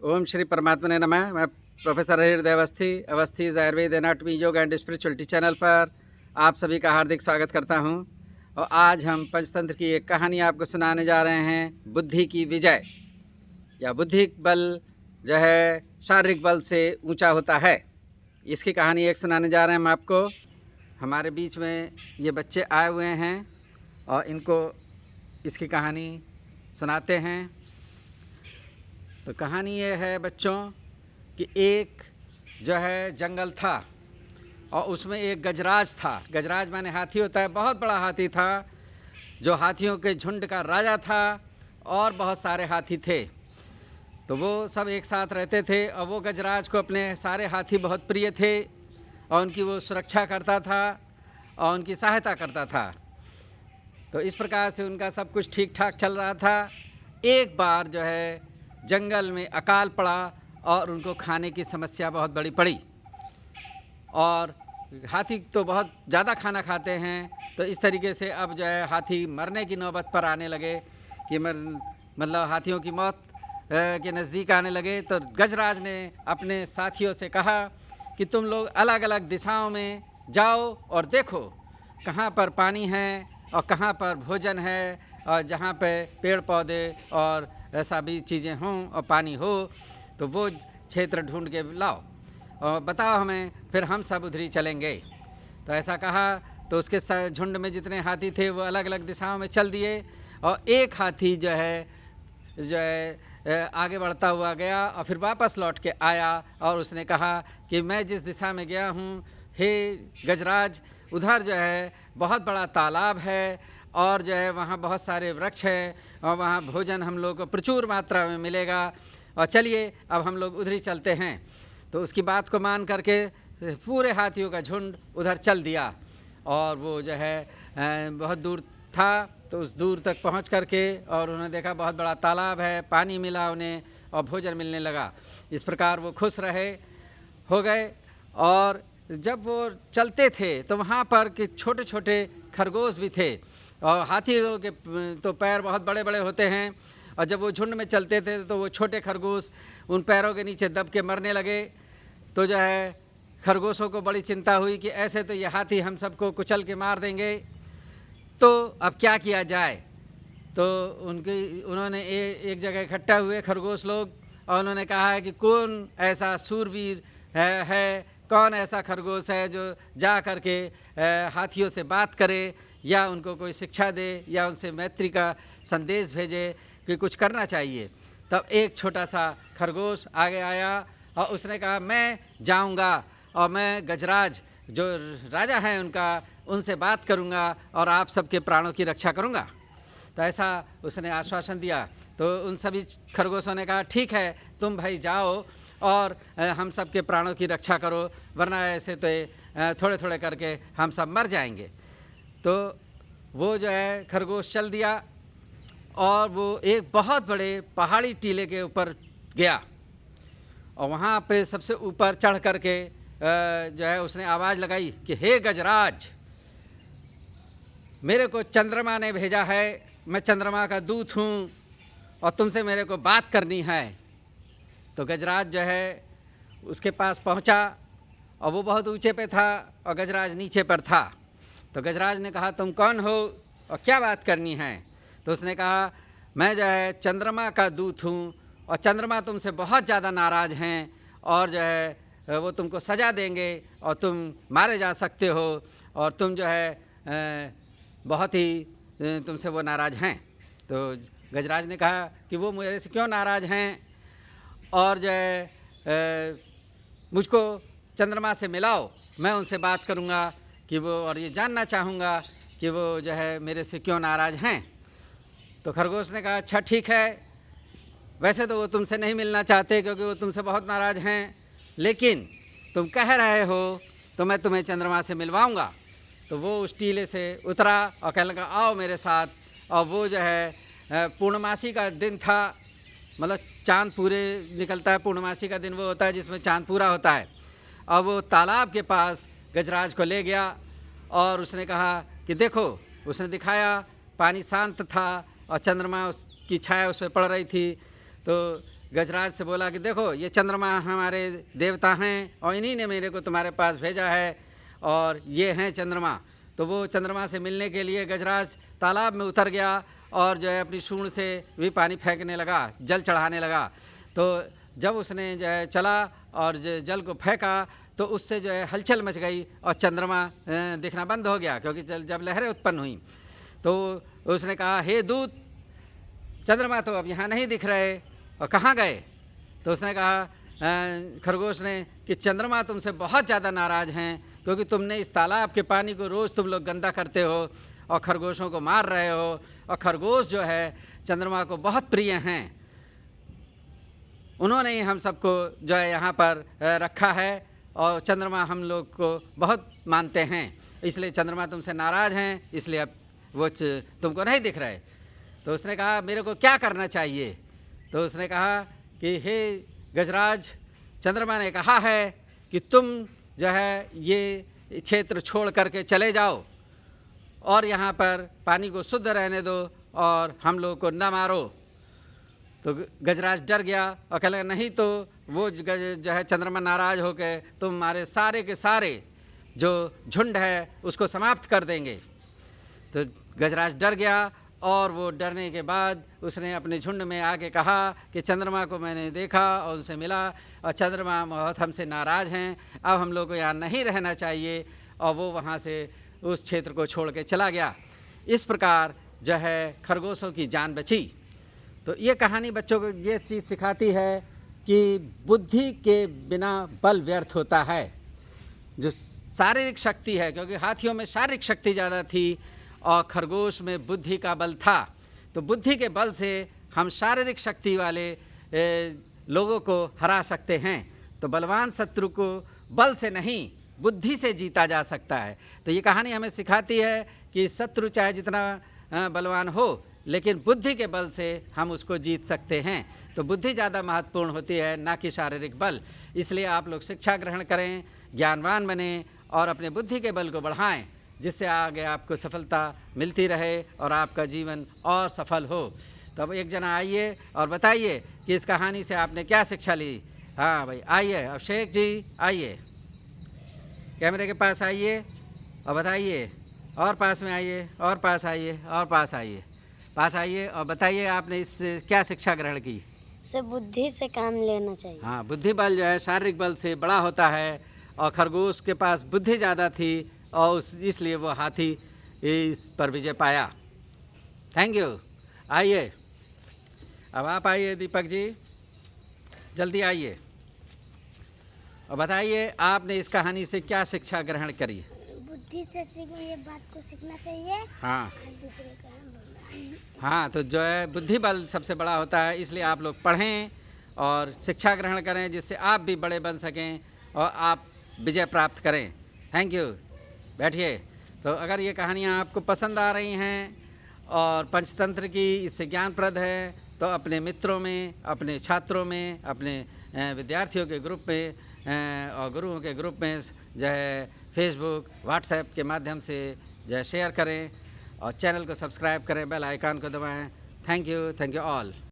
ओम श्री परमात्मा ने नमः। मैं प्रोफेसर हृदय अवस्थी आयुर्वेद एनाटॉमी योग एंड स्पिरिचुअलिटी चैनल पर आप सभी का हार्दिक स्वागत करता हूं। और आज हम पंचतंत्र की एक कहानी आपको सुनाने जा रहे हैं, बुद्धि की विजय, या बुद्धिक बल जो है शारीरिक बल से ऊंचा होता है। इसकी कहानी एक सुनाने जा रहे हैं हम आपको। हमारे बीच में ये बच्चे आए हुए हैं और इनको इसकी कहानी सुनाते हैं। तो कहानी ये है बच्चों कि एक जो है जंगल था और उसमें एक गजराज था। गजराज माने हाथी होता है, बहुत बड़ा हाथी था जो हाथियों के झुंड का राजा था और बहुत सारे हाथी थे। तो वो सब एक साथ रहते थे और वो गजराज को अपने सारे हाथी बहुत प्रिय थे और उनकी वो सुरक्षा करता था और उनकी सहायता करता था। तो इस प्रकार से उनका सब कुछ ठीक ठाक चल रहा था। एक बार जो है जंगल में अकाल पड़ा और उनको खाने की समस्या बहुत बड़ी पड़ी। और हाथी तो बहुत ज़्यादा खाना खाते हैं, तो इस तरीके से अब जो है हाथी मरने की नौबत पर आने लगे कि मतलब हाथियों की मौत के नज़दीक आने लगे। तो गजराज ने अपने साथियों से कहा कि तुम लोग अलग अलग दिशाओं में जाओ और देखो कहाँ पर पानी है और कहाँ पर भोजन है और जहाँ पे पेड़ पौधे और ऐसा भी चीज़ें हों और पानी हो, तो वो क्षेत्र ढूंढ के लाओ और बताओ हमें, फिर हम सब उधर ही चलेंगे। तो ऐसा कहा तो उसके झुंड में जितने हाथी थे वो अलग अलग दिशाओं में चल दिए और एक हाथी जो है आगे बढ़ता हुआ गया और फिर वापस लौट के आया और उसने कहा कि मैं जिस दिशा में गया हूँ, हे गजराज, उधर जो है बहुत बड़ा तालाब है और जो है वहाँ बहुत सारे वृक्ष हैं और वहाँ भोजन हम लोग को प्रचुर मात्रा में मिलेगा और चलिए अब हम लोग उधर ही चलते हैं। तो उसकी बात को मान करके पूरे हाथियों का झुंड उधर चल दिया और वो जो है बहुत दूर था। तो उस दूर तक पहुँच करके और उन्होंने देखा बहुत बड़ा तालाब है, पानी मिला उन्हें और भोजन मिलने लगा। इस प्रकार वो खुश हो गए। और जब वो चलते थे तो वहाँ पर कि छोटे छोटे खरगोश भी थे और हाथियों के तो पैर बहुत बड़े बड़े होते हैं और जब वो झुंड में चलते थे तो वो छोटे खरगोश उन पैरों के नीचे दब के मरने लगे। तो जो है खरगोशों को बड़ी चिंता हुई कि ऐसे तो ये हाथी हम सबको कुचल के मार देंगे, तो अब क्या किया जाए। तो उन्होंने एक जगह इकट्ठा हुए खरगोश लोग और उन्होंने कहा है कि कौन ऐसा सूरवीर है कौन ऐसा खरगोश है जो जा कर के हाथियों से बात करे या उनको कोई शिक्षा दे या उनसे मैत्री का संदेश भेजे कि कुछ करना चाहिए। तब एक छोटा सा खरगोश आगे आया और उसने कहा मैं जाऊंगा और मैं गजराज जो राजा हैं उनसे बात करूंगा और आप सबके प्राणों की रक्षा करूंगा। तो ऐसा उसने आश्वासन दिया। तो उन सभी खरगोशों ने कहा ठीक है, तुम भाई जाओ और हम सब के प्राणों की रक्षा करो, वरना ऐसे तो थोड़े थोड़े करके हम सब मर जाएंगे। तो वो जो है खरगोश चल दिया और वो एक बहुत बड़े पहाड़ी टीले के ऊपर गया और वहाँ पे सबसे ऊपर चढ़ करके जो है उसने आवाज़ लगाई कि हे गजराज, मेरे को चंद्रमा ने भेजा है, मैं चंद्रमा का दूत हूँ और तुमसे मेरे को बात करनी है। तो गजराज जो है उसके पास पहुंचा और वो बहुत ऊंचे पे था और गजराज नीचे पर था। तो गजराज ने कहा तुम कौन हो और क्या बात करनी है। तो उसने कहा मैं जो है चंद्रमा का दूत हूँ और चंद्रमा तुमसे बहुत ज़्यादा नाराज़ हैं और जो है वो तुमको सज़ा देंगे और तुम मारे जा सकते हो और तुम जो है बहुत ही तुमसे वो नाराज़ हैं। तो गजराज ने कहा कि वो मेरे से क्यों नाराज़ हैं और जो है मुझको चंद्रमा से मिलाओ, मैं उनसे बात करूंगा कि वो, और ये जानना चाहूँगा कि वो जो है मेरे से क्यों नाराज़ हैं। तो खरगोश ने कहा अच्छा ठीक है, वैसे तो वो तुमसे नहीं मिलना चाहते क्योंकि वो तुमसे बहुत नाराज़ हैं, लेकिन तुम कह रहे हो तो मैं तुम्हें चंद्रमा से मिलवाऊँगा। तो वो उस टीले से उतरा और कहने लगा आओ मेरे साथ। और वो जो है पूर्णमासी का दिन था, मतलब चाँद पूरे निकलता है, पूर्णमासी का दिन वो होता है जिसमें चाँद पूरा होता है। और वो तालाब के पास गजराज को ले गया और उसने कहा कि देखो, उसने दिखाया पानी शांत था और चंद्रमा उसकी छाया उस पर पड़ रही थी। तो गजराज से बोला कि देखो ये चंद्रमा हमारे देवता हैं और इन्हीं ने मेरे को तुम्हारे पास भेजा है और ये हैं चंद्रमा। तो वो चंद्रमा से मिलने के लिए गजराज तालाब में उतर गया और जो है अपनी सूंड से भी पानी फेंकने लगा, जल चढ़ाने लगा। तो जब उसने जो है चला और जल को फेंका तो उससे जो है हलचल मच गई और चंद्रमा दिखना बंद हो गया, क्योंकि जब लहरें उत्पन्न हुई तो उसने कहा, हे दूत, चंद्रमा तो अब यहाँ नहीं दिख रहे और कहाँ गए? तो उसने कहा, खरगोश ने, कि चंद्रमा तुमसे बहुत ज़्यादा नाराज़ हैं क्योंकि तुमने इस तालाब के पानी को रोज़ तुम लोग गंदा करते हो और खरगोशों को मार रहे हो। और खरगोश जो है चंद्रमा को बहुत प्रिय हैं, उन्होंने ही हम सबको जो है यहाँ पर रखा है और चंद्रमा हम लोग को बहुत मानते हैं, इसलिए चंद्रमा तुमसे नाराज़ हैं, इसलिए अब वो तुमको नहीं दिख रहे। तो उसने कहा, मेरे को क्या करना चाहिए? तो उसने कहा कि हे गजराज, चंद्रमा ने कहा है कि तुम जो है ये क्षेत्र छोड़ करके चले जाओ और यहाँ पर पानी को शुद्ध रहने दो और हम लोगों को न मारो। तो गजराज डर गया और कहने लगा, नहीं तो वो जो है चंद्रमा नाराज़ होकर तुम्हारे सारे के सारे जो झुंड है उसको समाप्त कर देंगे। तो गजराज डर गया और वो डरने के बाद उसने अपने झुंड में आके कहा कि चंद्रमा को मैंने देखा और उनसे मिला और चंद्रमा बहुत हमसे नाराज़ हैं, अब हम लोग को यहाँ नहीं रहना चाहिए। और वो वहाँ से उस क्षेत्र को छोड़ के चला गया। इस प्रकार जो है खरगोशों की जान बची। तो ये कहानी बच्चों को ये चीज़ सिखाती है कि बुद्धि के बिना बल व्यर्थ होता है। जो शारीरिक शक्ति है, क्योंकि हाथियों में शारीरिक शक्ति ज़्यादा थी और खरगोश में बुद्धि का बल था, तो बुद्धि के बल से हम शारीरिक शक्ति वाले लोगों को हरा सकते हैं। तो बलवान शत्रु को बल से नहीं बुद्धि से जीता जा सकता है। तो ये कहानी हमें सिखाती है कि शत्रु चाहे जितना बलवान हो, लेकिन बुद्धि के बल से हम उसको जीत सकते हैं। तो बुद्धि ज़्यादा महत्वपूर्ण होती है, ना कि शारीरिक बल। इसलिए आप लोग शिक्षा ग्रहण करें, ज्ञानवान बने और अपने बुद्धि के बल को बढ़ाएं, जिससे आगे आपको सफलता मिलती रहे और आपका जीवन और सफल हो। तो अब एक जना आइए और बताइए कि इस कहानी से आपने क्या शिक्षा ली। हाँ भाई आइए, अभिषेक जी आइए, कैमरे के पास आइए और बताइए। और पास में आइए, और पास आइए, और पास आइए और बताइए आपने इससे क्या शिक्षा ग्रहण की। से बुद्धि से काम लेना चाहिए। हाँ, बुद्धि बल जो है शारीरिक बल से बड़ा होता है और खरगोश के पास बुद्धि ज़्यादा थी और इसलिए वो हाथी इस पर विजय पाया। Thank you. आइए, अब आप आइए दीपक जी, जल्दी आइए और बताइए आपने इस कहानी से क्या शिक्षा ग्रहण करी। बुद्धि से ये बात को सीखना चाहिए। हाँ दूसरे का हाँ, तो जो है बुद्धि बल सबसे बड़ा होता है, इसलिए आप लोग पढ़ें और शिक्षा ग्रहण करें, जिससे आप भी बड़े बन सकें और आप विजय प्राप्त करें। Thank you. बैठिए। तो अगर ये कहानियाँ आपको पसंद आ रही हैं और पंचतंत्र की इससे ज्ञानप्रद है, तो अपने मित्रों में, अपने छात्रों में, अपने विद्यार्थियों के ग्रुप में और गुरुओं के ग्रुप में जो है फेसबुक, व्हाट्सएप के माध्यम से जो है शेयर करें और चैनल को सब्सक्राइब करें, बेल आइकन को दबाएं। Thank you all.